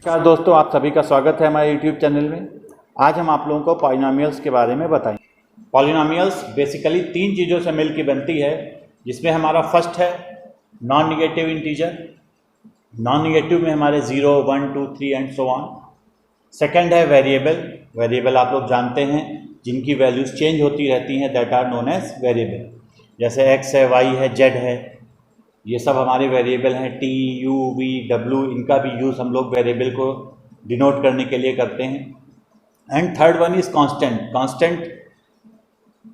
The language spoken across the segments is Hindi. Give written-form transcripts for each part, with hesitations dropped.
नमस्कार दोस्तों, आप सभी का स्वागत है हमारे YouTube चैनल में। आज हम आप लोगों को पॉलिनोमियल्स के बारे में बताएंगे। पॉलिनोमियल्स बेसिकली तीन चीज़ों से मिलकर बनती है, जिसमें हमारा फर्स्ट है non negative integer. Non negative में हमारे 0, 1, 2, 3 एंड सो ऑन। सेकेंड है वेरिएबल। वेरिएबल आप लोग जानते हैं जिनकी वैल्यूज़ चेंज होती रहती हैं, that are known as variable. जैसे x है, y है, z है, ये सब हमारे वेरिएबल हैं। t, u, v, w, इनका भी यूज़ हम लोग वेरिएबल को डिनोट करने के लिए करते हैं। And third one is constant. Constant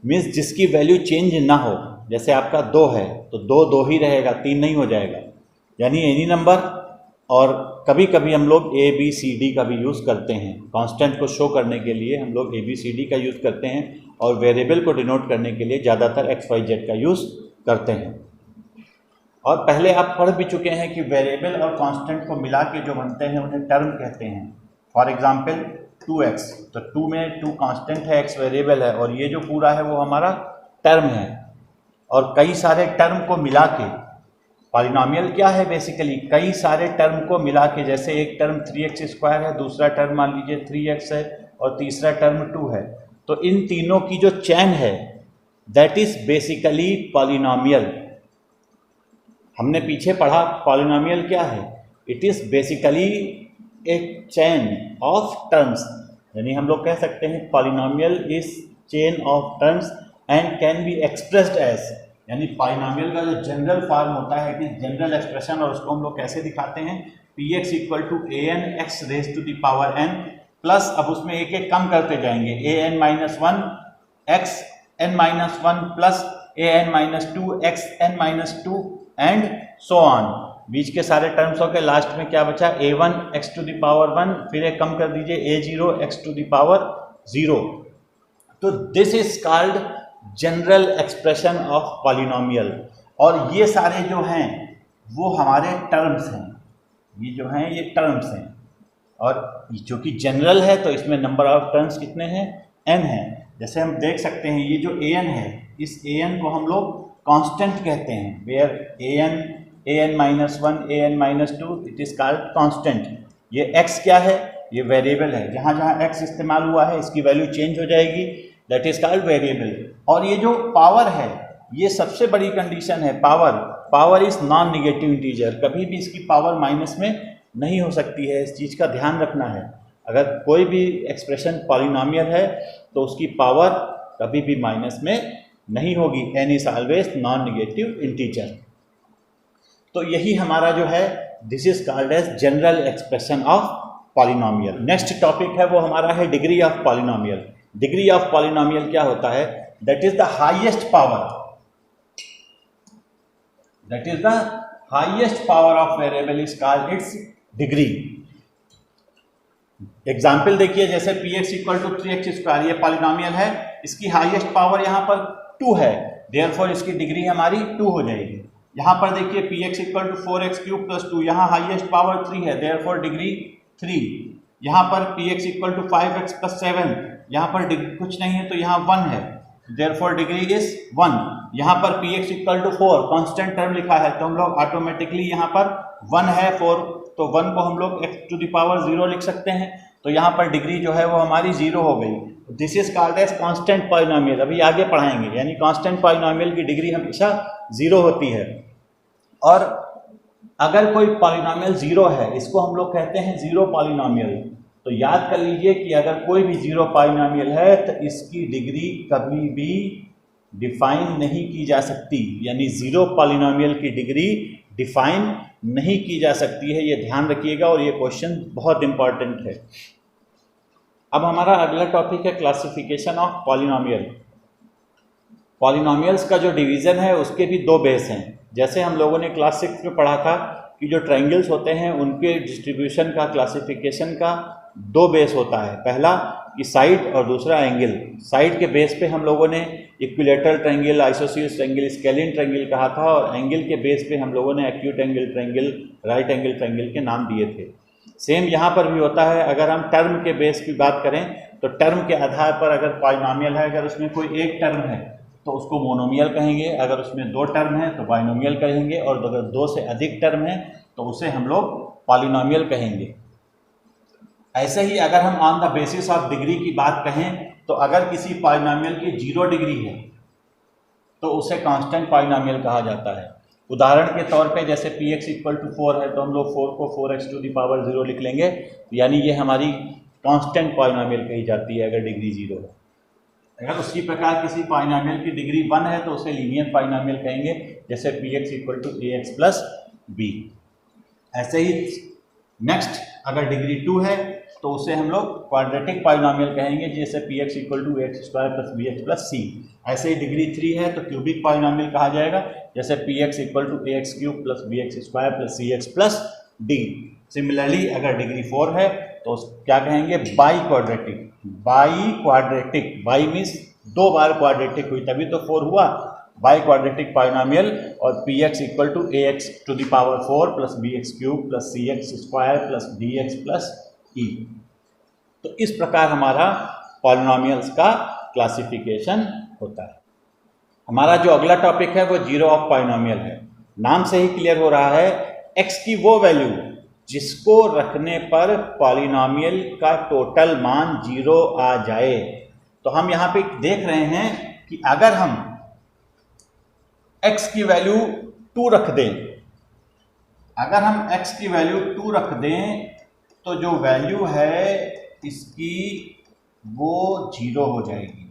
means जिसकी वैल्यू चेंज ना हो। जैसे आपका 2 है तो 2 ही रहेगा, 3 नहीं हो जाएगा, यानी एनी नंबर। और कभी कभी हम लोग a, b, c, d का भी यूज़ करते हैं। कांस्टेंट को शो करने के लिए हम लोग a, b, c, d का यूज़ करते हैं, और वेरिएबल को डिनोट करने के लिए ज़्यादातर x, y, z का यूज़ करते हैं। और पहले आप पढ़ भी चुके हैं कि वेरिएबल और कांस्टेंट को मिला के जो बनते हैं उन्हें टर्म कहते हैं। फॉर एग्जांपल 2x, तो 2 में 2 कांस्टेंट है, x वेरिएबल है, और ये जो पूरा है वो हमारा टर्म है। और कई सारे टर्म को मिला के, पॉलिनोमियल क्या है बेसिकली, कई सारे टर्म को मिला के, जैसे एक टर्म 3x² है, दूसरा टर्म मान लीजिए 3x है, और तीसरा टर्म 2 है, तो इन तीनों की जो चैन है दैट इज बेसिकली पॉलिनोमियल। हमने पीछे पढ़ा पॉलिनोमियल क्या है। It is basically a chain of terms, यानी हम लोग कह सकते हैं polynomial is chain of terms and can be expressed as, यानी पॉलिनोमियल का जो जनरल फॉर्म होता है, इट इज जनरल एक्सप्रेशन। और उसको हम लोग कैसे दिखाते हैं, px = an x raised to the power n, plus अब उसमें एक एक कम करते जाएंगे, an-1 x n-1 plus an-2 x n-2 and so on. बीच के सारे टर्म्स हो के लास्ट में क्या बचा, a1 x to the power 1, फिर एक कम कर दीजिए a0 x to the power 0। तो this is called general expression of polynomial. और ये सारे जो हैं वो हमारे टर्म्स हैं, ये जो हैं ये टर्म्स हैं। और जो कि जनरल है तो इसमें नंबर ऑफ टर्म्स कितने हैं, n है। जैसे हम देख सकते हैं ये जो an है, इस an को हम लोग कांस्टेंट कहते हैं, where an-1 an-2 it is called constant. ये x क्या है, ये वेरिएबल है, जहाँ जहाँ x इस्तेमाल हुआ है इसकी वैल्यू चेंज हो जाएगी, दैट इज कॉल्ड वेरिएबल। और ये जो पावर है ये सबसे बड़ी कंडीशन है, power is non negative integer. कभी भी इसकी पावर माइनस में नहीं हो सकती है, इस चीज़ का ध्यान रखना है। अगर कोई भी एक्सप्रेशन पॉलिनोमियल है तो उसकी पावर कभी भी माइनस में नहीं होगी, n is always non negative integer. तो यही हमारा जो है this is called as general expression of polynomial. Next topic है वो हमारा है degree of polynomial. Degree of polynomial क्या होता है, that is the highest power, that is the highest power of variable is called its degree. Example देखिए, जैसे px = 3x², ये पॉलिनोमियल है, इसकी हाईएस्ट पावर यहाँ पर 2 है, देयरफॉर इसकी डिग्री हमारी 2 हो जाएगी। यहाँ पर देखिए px = 4x³ + 2, यहाँ हाईएस्ट पावर 3 है, देयरफॉर डिग्री 3। यहाँ पर px = 5x + 7, यहाँ पर डिग्री कुछ नहीं है तो यहाँ 1 है, देयरफॉर डिग्री इज 1। यहाँ पर px = 4, कांस्टेंट टर्म लिखा है तो हम लोग ऑटोमेटिकली यहाँ पर 1 है 4, तो 1 को हम लोग x⁴ लिख सकते हैं, तो यहाँ पर डिग्री जो है वो हमारी 0 हो गई। This is called as constant polynomial. अभी आगे पढ़ाएंगे, यानी कांस्टेंट पॉलिनोमियल की डिग्री हमेशा 0 होती है। और अगर कोई पॉलिनोमियल 0 है, इसको हम लोग कहते हैं 0 पॉलिनोमियल। तो याद कर लीजिए कि अगर कोई भी 0 पॉलिनोमियल है तो इसकी डिग्री कभी भी डिफाइन नहीं की जा सकती, यानी 0 पॉलिनोमियल की डिग्री डिफाइन नहीं की जा सकती है, ये ध्यान रखिएगा, और ये क्वेश्चन बहुत इंपॉर्टेंट है। अब हमारा अगला टॉपिक है क्लासिफिकेशन ऑफ पॉलिनोमियल। पॉलिनोमियल्स का जो डिवीज़न है उसके भी 2 बेस हैं। जैसे हम लोगों ने क्लास 6 में पढ़ा था कि जो ट्रायंगल्स होते हैं उनके डिस्ट्रीब्यूशन का, क्लासिफिकेशन का 2 बेस होता है। पहला कि साइड और दूसरा एंगल। साइड के बेस पे हम लोगों ने equilateral triangle, isosceles triangle, scalene triangle कहा था, और एंगल के बेस पे हम लोगों ने acute angle triangle, right angle triangle के नाम दिए थे। सेम यहाँ पर भी होता है। अगर हम टर्म के बेस की बात करें तो टर्म के आधार पर अगर पॉलिनोमियल है, अगर उसमें कोई एक टर्म है तो उसको मोनोमियल कहेंगे, अगर उसमें 2 टर्म है तो बाइनोमियल कहेंगे, और अगर 2 से अधिक टर्म है तो उसे हम लोग पॉलिनोमियल कहेंगे। ऐसे ही अगर हम on the basis of degree की बात कहें तो अगर किसी पॉलिनोमियल की 0 डिग्री है तो उसे कांस्टेंट पॉलिनोमियल कहा जाता है। उदाहरण के तौर पे जैसे px इक्वल टू 4 है तो हम लोग 4 को 4x टू दी पावर 0 लिख लेंगे, यानी ये हमारी कांस्टेंट पॉलिनोमियल कही जाती है अगर डिग्री 0 है। अगर उसी प्रकार किसी पॉलिनोमियल की डिग्री 1 है तो उसे लीनियर पॉलिनोमियल कहेंगे, जैसे px equal to ax plus b। ऐसे ही नेक्स्ट अगर डिग्री 2 है तो उसे हम लोग क्वाड्रेटिक पॉलिनोमियल कहेंगे, जैसे px equal to X square plus B X plus C. ऐसे ही डिग्री 3 है तो क्यूबिक पॉलिनोमियल कहा जाएगा, जैसे px equal to A X cube plus B X square plus C X plus D. Similarly अगर डिग्री 4 है तो क्या कहेंगे, biquadratic. Biquadratic, bi means 2 बार क्वाड्रेटिक हुई तभी तो 4 हुआ, बाई क्वाड्रेटिक पॉलिनोमियल। और px equal to A X to the power 4 plus B X cube plus C X square plus D X plus E. तो इस प्रकार हमारा पॉलिनोमियल्स का क्लासिफिकेशन होता है। हमारा जो अगला टॉपिक है वो जीरो ऑफ पॉलिनोमियल है। नाम से ही क्लियर हो रहा है, x की वो वैल्यू जिसको रखने पर पॉलिनोमियल का टोटल मान 0 आ जाए। तो हम यहाँ पे देख रहे हैं कि अगर हम x की वैल्यू 2 रख दें, अगर हम x की वैल्यू 2 रख दें तो जो वैल्यू है इसकी वो 0 हो जाएगी,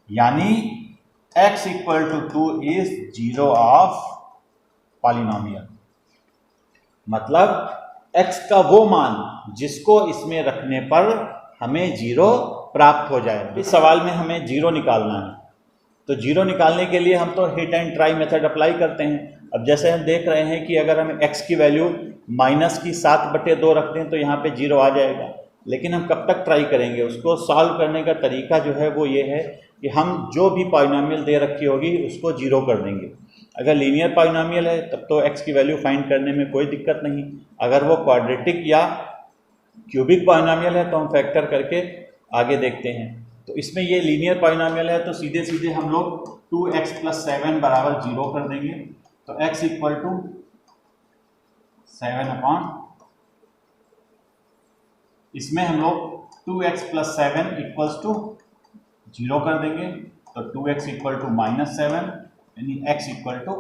यानी x equal to 2 is zero of polynomial. मतलब x का वो मान जिसको इसमें रखने पर हमें 0 प्राप्त हो जाए। इस सवाल में हमें 0 निकालना है, तो 0 निकालने के लिए हम तो hit and try method apply करते हैं। अब जैसे हम देख रहे हैं कि अगर हम x की वैल्यू माइनस की 7/2 रख दें तो यहाँ पे 0 आ जाएगा, लेकिन हम कब तक ट्राई करेंगे? उसको सॉल्व करने का तरीका जो है वो ये है कि हम जो भी पॉलिनोमियल दे रखी होगी उसको 0 कर देंगे। अगर लीनियर पॉलिनोमियल है तब तो x की वैल्यू फाइंड करने में कोई दिक्कत नहीं। अगर वो क्वाड्रेटिक या क्यूबिक पॉलिनोमियल है तो हम फैक्टर करके आगे देखते हैं। तो इसमें ये लीनियर पॉलिनोमियल है तो सीधे सीधे हम लोग 2x प्लस 7 बराबर 0 कर देंगे। तो x इक्वल टू 7 अपॉन, इसमें हम लोग 2x प्लस 7 इक्वल्स टू 0 कर देंगे। तो 2x इक्वल टू -7 यानी x इक्वल टू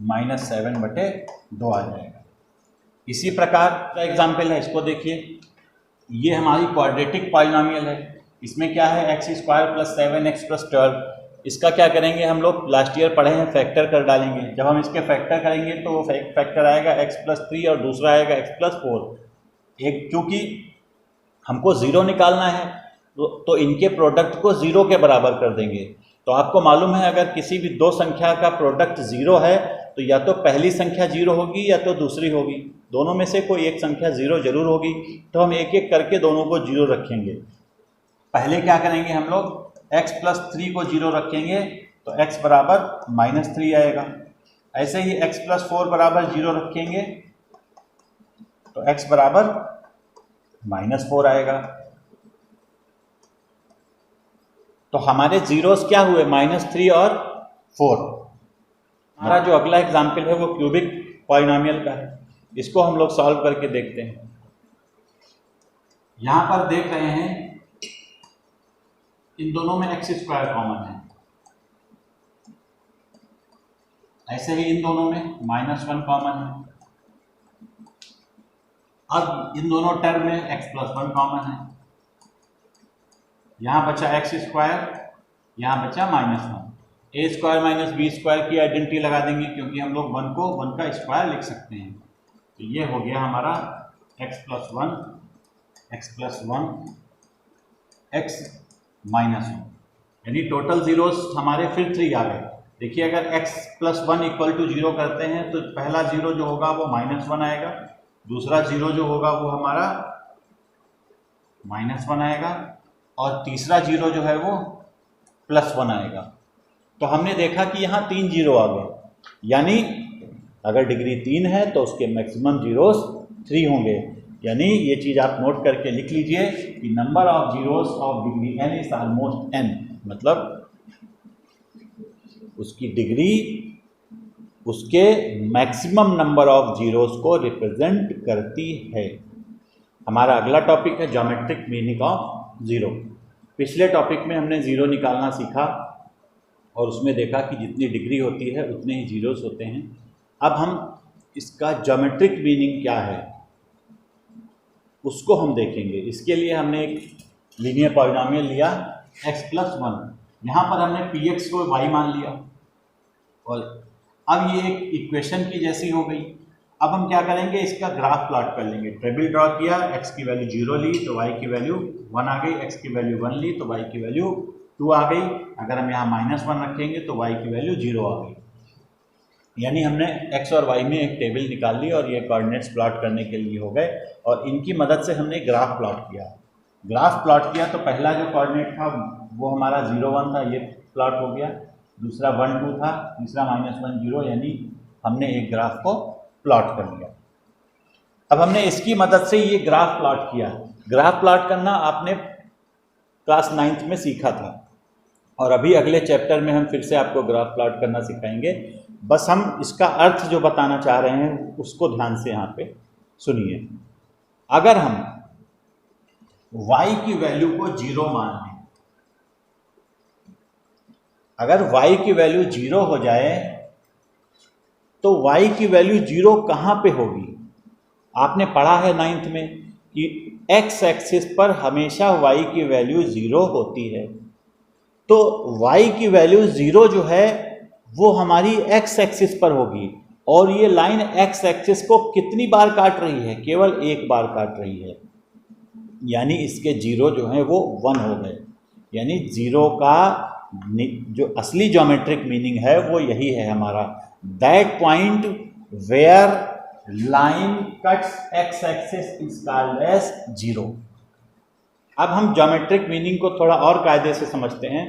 -7/2 आ जाएगा। इसी प्रकार का एग्जाम्पल है, इसको देखिए, ये हमारी क्वाड्रेटिक पॉलिनोमियल है। इसमें क्या है, x square plus 7x plus 12। इसका क्या करेंगे हम लोग, लास्ट ईयर पढ़े हैं, फैक्टर कर डालेंगे। जब हम इसके फैक्टर करेंगे तो वो फैक्टर आएगा x प्लस 3 और दूसरा आएगा x प्लस 4। एक क्योंकि हमको 0 निकालना है तो इनके प्रोडक्ट को 0 के बराबर कर देंगे। तो आपको मालूम है अगर किसी भी दो संख्या का प्रोडक्ट 0 है तो या तो पहली संख्या 0 होगी या तो दूसरी होगी, दोनों में से कोई एक संख्या 0 जरूर होगी। तो हम एक एक करके दोनों को 0 रखेंगे। पहले क्या करेंगे हम लोग, x प्लस 3 को 0 रखेंगे तो x बराबर -3 आएगा। ऐसे ही x प्लस 4 बराबर 0 रखेंगे तो x बराबर -4 आएगा। तो हमारे जीरोस क्या हुए, -3 और 4। हमारा जो अगला एग्जाम्पल है वो क्यूबिक पॉलिनोमियल का है। इसको हम लोग सॉल्व करके देखते हैं। यहां पर देख रहे हैं इन दोनों में x स्क्वायर कॉमन है, ऐसे ही इन दोनों में -1 कॉमन है। अब इन दोनों टर्म में x प्लस 1 कॉमन है। यहाँ बचा x स्क्वायर, यहाँ बचा -1। a square minus b square की आइडेंटिटी लगा देंगे क्योंकि हम लोग 1 को 1 का स्क्वायर लिख सकते हैं। तो ये हो गया हमारा x प्लस 1 x -1, यानी टोटल जीरोस हमारे फिर 3 आ गए। देखिए अगर x प्लस 1 इक्वल टू 0 करते हैं तो पहला 0 जो होगा वो -1 आएगा, दूसरा 0 जो होगा वो हमारा -1 आएगा और तीसरा 0 जो है वो +1 आएगा। तो हमने देखा कि यहाँ 3 0 आ गए, यानी अगर डिग्री 3 है तो उसके मैक्सिमम जीरोस 3 होंगे। यानी ये चीज़ आप नोट करके लिख लीजिए कि number of zeros of degree n is almost n, मतलब उसकी डिग्री उसके मैक्सिमम नंबर ऑफ जीरोस को रिप्रेजेंट करती है। हमारा अगला टॉपिक है ज्योमेट्रिक मीनिंग ऑफ ज़ीरो। पिछले टॉपिक में हमने ज़ीरो निकालना सीखा और उसमें देखा कि जितनी डिग्री होती है उतने ही जीरोस होते हैं। अब हम इसका ज्योमेट्रिक मीनिंग क्या है उसको हम देखेंगे। इसके लिए हमने एक लीनियर पॉलिनॉमियल लिया x+1। यहाँ पर हमने px को y मान लिया और अब ये एक इक्वेशन की जैसी हो गई। अब हम क्या करेंगे, इसका ग्राफ प्लॉट कर लेंगे। टेबल ड्रॉ किया, x की वैल्यू 0 ली तो y की वैल्यू 1 आ गई, x की वैल्यू 1 ली तो y की वैल्यू 2 आ गई। अगर हम यहाँ -1 रखेंगे तो y की वैल्यू 0 आ गई। यानी हमने x और y में एक टेबल निकाल ली और ये कोऑर्डिनेट्स प्लॉट करने के लिए हो गए और इनकी मदद से हमने ग्राफ प्लॉट किया। ग्राफ प्लॉट किया तो पहला जो कोऑर्डिनेट था वो हमारा 0 1 था, ये प्लॉट हो गया। दूसरा 1 2 था, तीसरा -1 0, यानी हमने एक ग्राफ को प्लॉट कर लिया। अब हमने इसकी मदद से ये ग्राफ प्लॉट किया। ग्राफ प्लॉट करना आपने क्लास 9th में सीखा था और अभी अगले चैप्टर में हम फिर से आपको ग्राफ प्लॉट करना सिखाएंगे। बस हम इसका अर्थ जो बताना चाह रहे हैं उसको ध्यान से यहाँ पे सुनिए। अगर हम y की वैल्यू को 0 मान लें, अगर y की वैल्यू 0 हो जाए तो y की वैल्यू 0 कहाँ पे होगी? आपने पढ़ा है 9th में कि x एक्सिस पर हमेशा y की वैल्यू 0 होती है। तो y की वैल्यू 0 जो है वो हमारी x एक्सिस पर होगी और ये लाइन x एक्सिस को कितनी बार काट रही है? केवल एक बार काट रही है, यानी इसके 0 जो हैं वो 1 हो गए। यानी 0 का जो असली ज्योमेट्रिक मीनिंग है वो यही है हमारा, that point where line cuts x axis is called as 0। अब हम ज्योमेट्रिक मीनिंग को थोड़ा और कायदे से समझते हैं।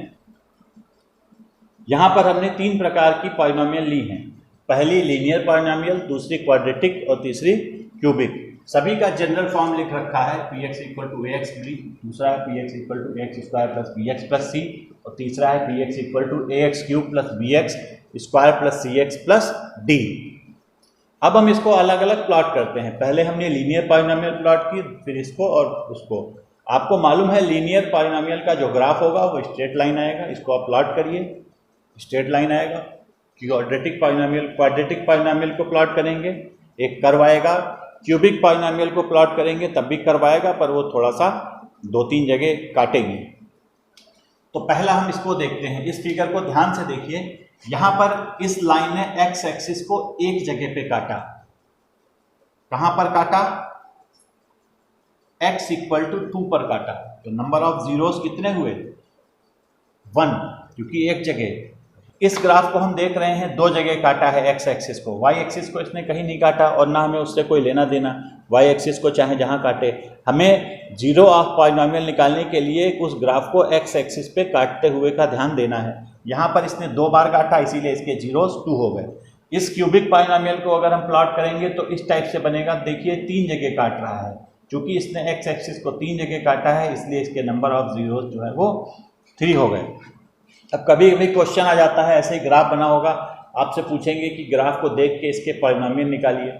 यहाँ पर हमने 3 प्रकार की पॉलिनॉमियल ली हैं। पहली लीनियर पॉलिनॉमियल, दूसरी क्वाड्रेटिक और तीसरी क्यूबिक। सभी का जनरल फॉर्म लिख रखा है, px = ax3, दूसरा है px = ax² + bx + c और तीसरा है px = ax³ + bx² + cx + d। अब हम इसको अलग अलग प्लॉट करते हैं। पहले हमने लीनियर पॉलिनॉमियल प्लॉट की, फिर इसको और उसको। आपको मालूम है लीनियर पॉलिनॉमियल का जो ग्राफ होगा वो स्ट्रेट लाइन आएगा, इसको आप प्लॉट करिए, स्ट्रेट लाइन आएगा। क्वाड्रेटिक पॉलिनॉमियल को प्लॉट करेंगे, एक कर्व आएगा। क्यूबिक पॉलिनॉमियल को प्लॉट करेंगे तब भी कर्व आएगा, पर वो थोड़ा सा 2-3 जगह काटेगी। तो पहला हम इसको देखते हैं। इस फिगर को ध्यान से देखिए। यहाँ पर इस लाइन ने x एक्सिस को एक जगह पे काटा। कहाँ पर काटा? x = 2 पर काटा। तो नंबर ऑफ जीरोस कितने हुए? 1, क्योंकि एक जगह। इस ग्राफ को हम देख रहे हैं 2 जगह काटा है x एक्सिस को। y एक्सिस को इसने कहीं नहीं काटा और ना हमें उससे कोई लेना देना। y एक्सिस को चाहे जहाँ काटे, हमें 0 ऑफ पॉलिनॉमियल निकालने के लिए उस ग्राफ को x एक्सिस पे काटते हुए का ध्यान देना है। यहाँ पर इसने 2 बार काटा, इसीलिए इसके जीरोस 2 हो गए। इस क्यूबिक पॉलिनॉमियल को अगर हम प्लॉट करेंगे तो इस टाइप से बनेगा। देखिए 3 जगह काट रहा है, क्योंकि इसने x एक्सिस को 3 जगह काटा है, इसलिए इसके नंबर ऑफ जीरोस जो है वो 3 हो गए। अब कभी कभी क्वेश्चन आ जाता है, ऐसे ही ग्राफ बना होगा, आपसे पूछेंगे कि ग्राफ को देख के इसके पॉलिनॉमियल निकालिए।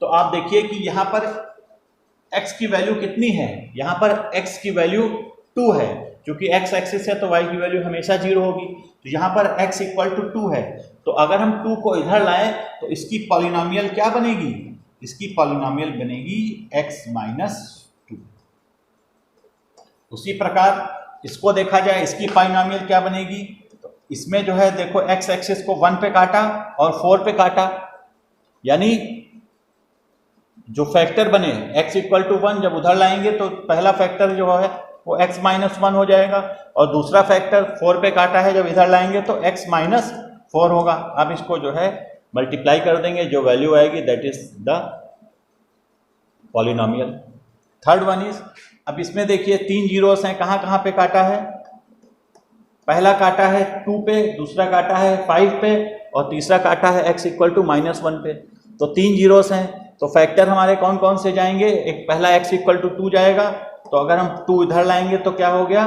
तो आप देखिए कि यहाँ पर x की वैल्यू कितनी है? यहाँ पर x की वैल्यू 2 है, क्योंकि x एक्सिस है तो y की वैल्यू हमेशा 0 होगी। तो यहाँ पर x = 2 है। तो अगर हम 2 को इधर लाएं तो इसकी पॉलिनॉमियल क्या बनेगी? इसकी पॉलिनॉमियल बनेगी x - 2। उसी प्रकार इसको देखा जाए, इसकी पॉलिनॉमियल क्या बनेगी? तो इसमें जो है देखो x एक्सिस को 1 पे काटा और 4 पे काटा, यानी जो फैक्टर बने x = 1 जब उधर लाएंगे तो पहला फैक्टर जो है वो x - 1 हो जाएगा और दूसरा फैक्टर 4 पे काटा है, जब इधर लाएंगे तो x - 4 होगा। अब इसको जो है मल्टीप्लाई कर देंगे, जो वैल्यू आएगी that is the polynomial. Third one is, अब इसमें देखिए 3 जीरोस हैं, कहाँ कहाँ पे काटा है? पहला काटा है 2 पे, दूसरा काटा है 5 पे और तीसरा काटा है x = -1 पे। तो 3 जीरोस हैं, तो फैक्टर हमारे कौन कौन से जाएंगे? एक पहला x = 2 जाएगा, तो अगर हम 2 इधर लाएंगे तो क्या हो गया?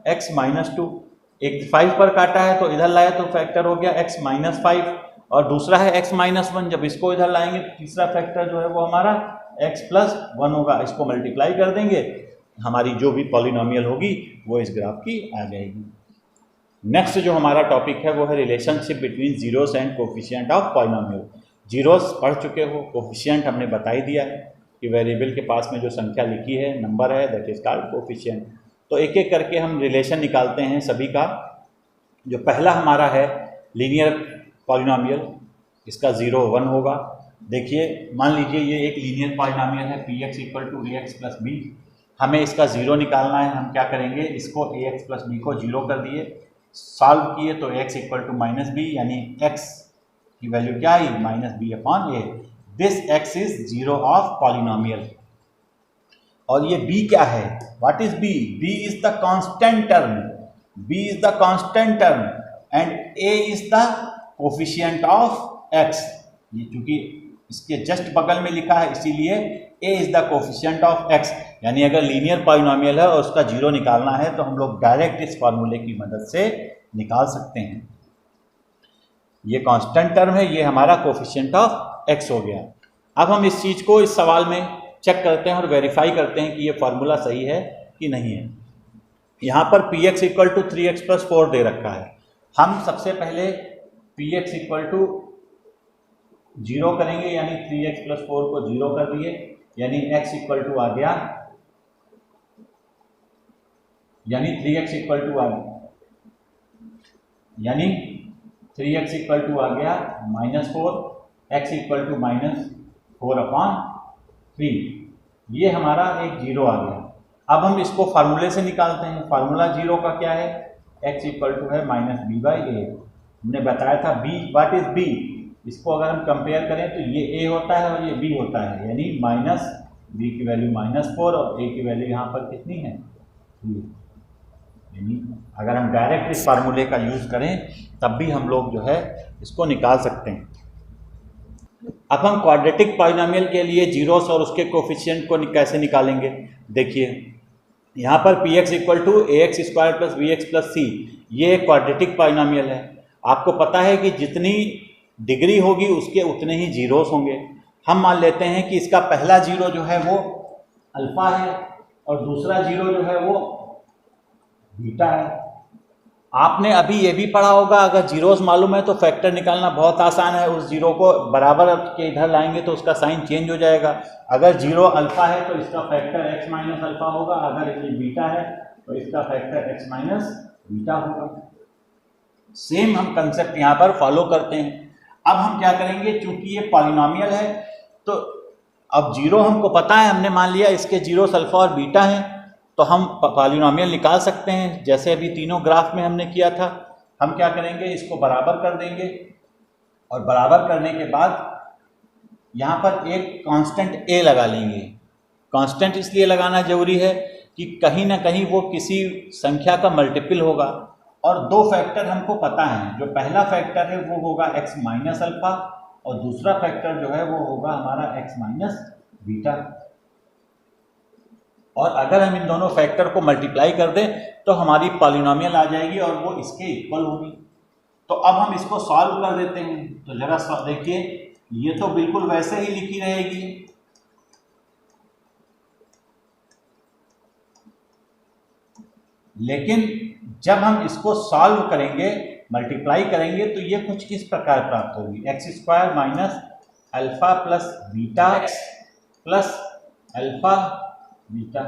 x - 2। एक 5 पर काटा है तो इधर लाया तो फैक्टर हो गया x - 5 और दूसरा है x माइनस 1। जब इसको इधर लाएंगे तो तीसरा फैक्टर जो है वो हमारा x प्लस 1 होगा। इसको मल्टीप्लाई कर देंगे, हमारी जो भी पॉलिनोमियल होगी वो इस ग्राफ की आ जाएगी। नेक्स्ट जो हमारा टॉपिक है वो है relationship between zeros and coefficient of polynomial. Zeros पढ़ चुके हो, कोफिशिएंट हमने बता ही दिया है कि वेरिएबल के पास में जो संख्या लिखी है, नंबर है, दैट इज कॉल्ड कोफिशिएंट। तो एक एक करके हम रिलेशन निकालते हैं सभी का। जो पहला हमारा है लीनियर पॉलिनोमियल, इसका 0 1 होगा। देखिए मान लीजिए ये एक लीनियर पॉलिनोमियल है px equal to ax plus b. हमें इसका 0 निकालना है। हम क्या करेंगे, इसको ax प्लस बी को 0 कर दिए, सॉल्व किए तो x equal to minus B, यानी x की वैल्यू क्या आई, minus B upon A. This x is 0 of polynomial. और ये b क्या है, what is b? b is the constant term, b is the constant term and a is the coefficient of x। ये चूंकि इसके जस्ट बगल में लिखा है इसीलिए a is the coefficient of x। यानी अगर लीनियर पॉलिनोमियल है और उसका 0 निकालना है तो हम लोग डायरेक्ट इस फॉर्मूले की मदद से निकाल सकते हैं। ये कांस्टेंट टर्म है, ये हमारा कोफिशिएंट ऑफ x हो गया। अब हम इस चीज़ को इस सवाल में चेक करते हैं और वेरीफाई करते हैं कि ये फार्मूला सही है कि नहीं है। यहाँ पर px equal to 3x plus 4 दे रखा है। हम सबसे पहले px इक्वल टू 0 करेंगे, यानी 3x प्लस 4 को 0 कर दिए, यानी x इक्वल टू आ गया, यानी 3x इक्वल टू आ गया, यानी 3x इक्वल टू आ गया -4, x इक्वल टू -4 अपॉन 3। ये हमारा एक 0 आ गया। अब हम इसको फार्मूले से निकालते हैं। फार्मूला 0 का क्या है, x इक्वल टू है -b/a। हमने बताया था b, व्हाट इज b? इसको अगर हम कंपेयर करें तो ये a होता है और ये b होता है, यानी -b की वैल्यू -4 और a की वैल्यू यहाँ पर कितनी है, 3। यानी अगर हम डायरेक्ट इस फार्मूले का यूज़ करें तब भी हम लोग जो है इसको निकाल सकते हैं। अब हम क्वाड्रेटिक पॉलिनोमियल के लिए जीरोस और उसके कोफिशिएंट को कैसे निकालेंगे। देखिए यहाँ पर px equal to ax square plus bx plus c, ये एक क्वाड्रेटिक पॉलिनोमियल है। आपको पता है कि जितनी डिग्री होगी उसके उतने ही जीरोस होंगे। हम मान लेते हैं कि इसका पहला 0 जो है वो अल्फा है और दूसरा 0 जो है वो बीटा है। आपने अभी ये भी पढ़ा होगा, अगर जीरोस मालूम है तो फैक्टर निकालना बहुत आसान है। उस 0 को बराबर के इधर लाएंगे तो उसका साइन चेंज हो जाएगा। अगर 0 अल्फा है तो इसका फैक्टर x माइनस अल्फा होगा, अगर ये बीटा है तो इसका फैक्टर x माइनस बीटा होगा। सेम हम कंसेप्ट यहाँ पर फॉलो करते हैं। अब हम क्या करेंगे, चूंकि ये पॉलिनोमियल है तो अब 0 हमको पता है, हमने मान लिया इसके जीरोस अल्फा और बीटा हैं, तो हम पॉलिनोमियल निकाल सकते हैं जैसे अभी तीनों ग्राफ में हमने किया था। हम क्या करेंगे, इसको बराबर कर देंगे और बराबर करने के बाद यहाँ पर एक कांस्टेंट a लगा लेंगे। कांस्टेंट इसलिए लगाना जरूरी है कि कहीं ना कहीं वो किसी संख्या का मल्टीपल होगा। और दो फैक्टर हमको पता है, जो पहला फैक्टर है वो होगा x माइनस अल्फा और दूसरा फैक्टर जो है वो होगा हमारा x माइनस बीटा। और अगर हम इन दोनों फैक्टर को मल्टीप्लाई कर दें तो हमारी पॉलिनोमियल आ जाएगी और वो इसके इक्वल होगी। तो अब हम इसको सॉल्व कर देते हैं। तो जरा देखिए, ये तो बिल्कुल वैसे ही लिखी रहेगी, लेकिन जब हम इसको सॉल्व करेंगे, मल्टीप्लाई करेंगे, तो ये कुछ इस प्रकार प्राप्त होगी, x square minus alpha plus beta x plus alpha beta.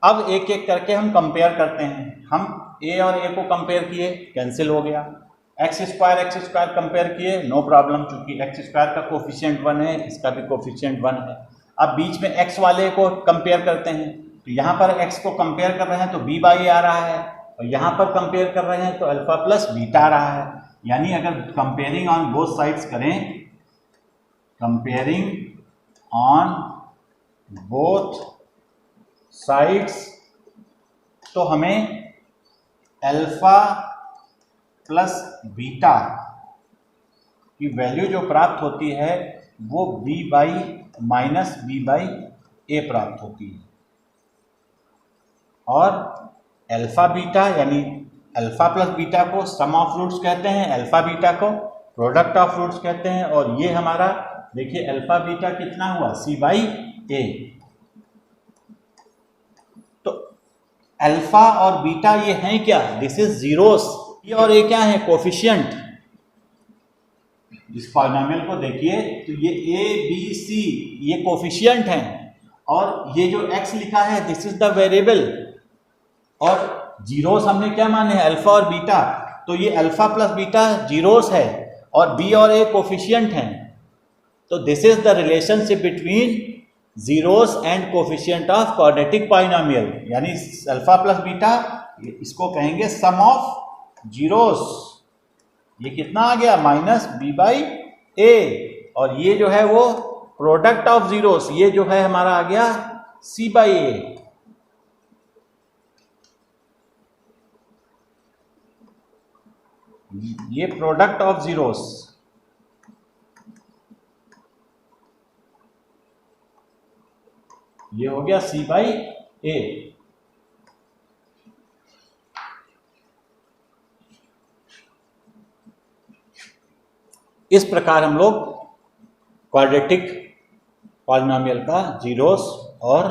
अब एक एक करके हम कंपेयर करते हैं। हम a और a को कंपेयर किए, कैंसिल हो गया। एक्स स्क्वायर कंपेयर किए, नो प्रॉब्लम, चूंकि एक्स स्क्वायर का कोफिशिएंट 1 है, इसका भी कोफिशिएंट 1 है। अब बीच में x वाले को कंपेयर करते हैं, तो यहाँ पर x को कंपेयर कर रहे हैं तो b/a आ रहा है, और यहाँ पर कंपेयर कर रहे हैं तो अल्फा प्लस बीटा आ रहा है। यानी अगर कंपेयरिंग ऑन बोथ साइड्स करें, कंपेयरिंग ऑन बोथ साइड्स, तो हमें अल्फा प्लस बीटा की वैल्यू जो प्राप्त होती है वो b/माइनस b/a प्राप्त होती है। और अल्फा बीटा यानी अल्फा प्लस बीटा को सम ऑफ रूट्स कहते हैं, अल्फा बीटा को, प्रोडक्ट ऑफ रूट्स कहते हैं। और ये हमारा देखिए अल्फा बीटा कितना हुआ, C/A। तो अल्फा और बीटा ये हैं क्या, दिस इज जीरोस। ये और ये क्या है, कोफिशिएंट। इस पॉलिनोमियल को देखिए तो ये ABC ये कोफिशिएंट हैं, और ये जो x लिखा है दिस इज द वेरिएबल, और जीरोस हमने क्या माने हैं, अल्फा और बीटा। तो ये अल्फा प्लस बीटा जीरोस है और b और a कोफिशिएंट हैं। तो this is the relationship between zeros and coefficient of quadratic polynomial, यानी अल्फा प्लस बीटा इसको कहेंगे सम ऑफ जीरोस। ये कितना आ गया, -b/a, और ये जो है वो प्रोडक्ट ऑफ जीरोस, ये जो है हमारा आ गया C/A। ये प्रोडक्ट ऑफ जीरोस, ये हो गया C/A। इस प्रकार हम लोग क्वाड्रेटिक पॉलिनोमियल का जीरोस और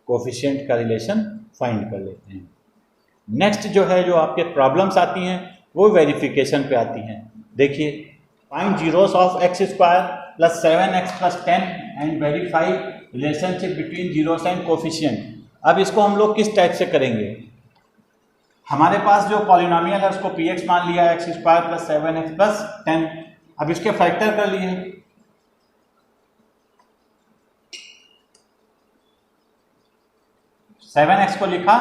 कोफिशिएंट का रिलेशन फाइंड कर लेते हैं। नेक्स्ट जो है, जो आपके प्रॉब्लम्स आती हैं वो वेरिफिकेशन पे आती हैं। देखिए, find zeros of x² + 7x + 10 and verify relationship between zeros and coefficient. अब इसको हम लोग किस टाइप से करेंगे, हमारे पास जो पॉलिनोमियल है उसको px मान लिया, x² + 7x + 10। अब इसके फैक्टर कर लिए, 7x को लिखा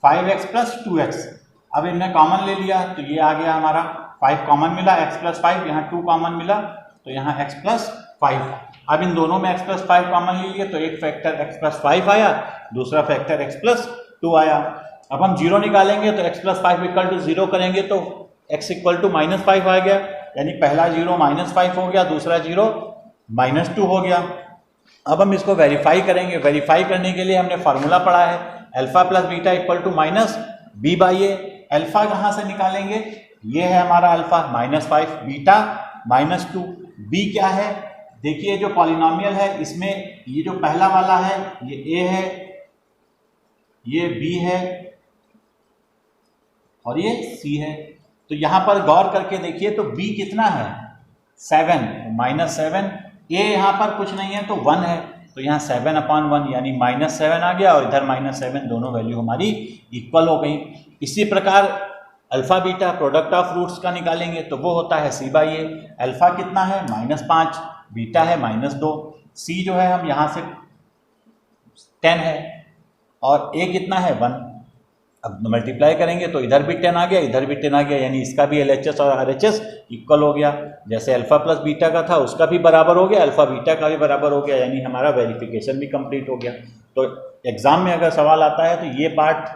5x + 2x। अब इनने कॉमन ले लिया तो ये आ गया हमारा 5 कॉमन मिला, x + 5, यहाँ 2 कॉमन मिला तो यहाँ x + 5। अब इन दोनों में x + 5 कॉमन ले लिए तो एक फैक्टर x + 5 आया, दूसरा फैक्टर x + 2 आया। अब हम 0 निकालेंगे तो x + 5 = 0 करेंगे तो x = -5 आ गया, यानी पहला 0 -5 हो गया, दूसरा 0 -2 हो गया। अब हम इसको वेरीफाई करेंगे। वेरीफाई करने के लिए हमने फार्मूला पढ़ा है alpha plus beta = -b/a। Alpha कहाँ से निकालेंगे, ये है हमारा अल्फा -5, बीटा -2, b क्या है, देखिए जो पॉलिनोमियल है इसमें ये जो पहला वाला है ये a है, ये b है और ये c है। तो यहाँ पर गौर करके देखिए तो b कितना है, 7, -7, a यहाँ पर कुछ नहीं है तो 1 है, तो यहाँ 7/1 यानी -7 आ गया, और इधर -7, दोनों वैल्यू हमारी इक्वल हो गई। इसी प्रकार alpha beta product of roots का निकालेंगे तो वो होता है C/A। अल्फा कितना है, -5, बीटा है -2, C जो है हम यहाँ से 10 है, और A कितना है 1। अब मल्टीप्लाई करेंगे तो इधर भी 10 आ गया, इधर भी 10 आ गया, यानी इसका भी LHS और RHS इक्वल हो गया। जैसे अल्फा प्लस बीटा का था उसका भी बराबर हो गया, अल्फा बीटा का भी बराबर हो गया, यानी हमारा वेरिफिकेशन भी कंप्लीट हो गया। तो एग्जाम में अगर सवाल आता है तो ये पार्ट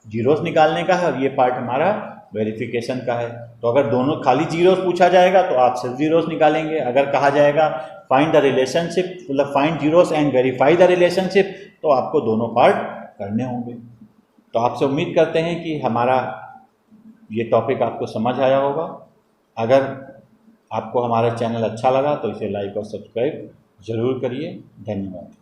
जीरोस निकालने का है और ये पार्ट हमारा वेरिफिकेशन का है। तो अगर दोनों खाली जीरोस पूछा जाएगा तो आप सिर्फ जीरोस निकालेंगे, अगर कहा जाएगा फाइंड द रिलेशनशिप, मतलब find zeros and verify the relationship, तो आपको दोनों पार्ट करने होंगे। तो आपसे उम्मीद करते हैं कि हमारा ये टॉपिक आपको समझ आया होगा। अगर आपको हमारा चैनल अच्छा लगा तो इसे लाइक और सब्सक्राइब जरूर करिए। धन्यवाद।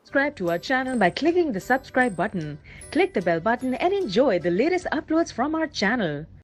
Subscribe to our channel by clicking the subscribe button. Click the bell button and enjoy the latest uploads from our channel.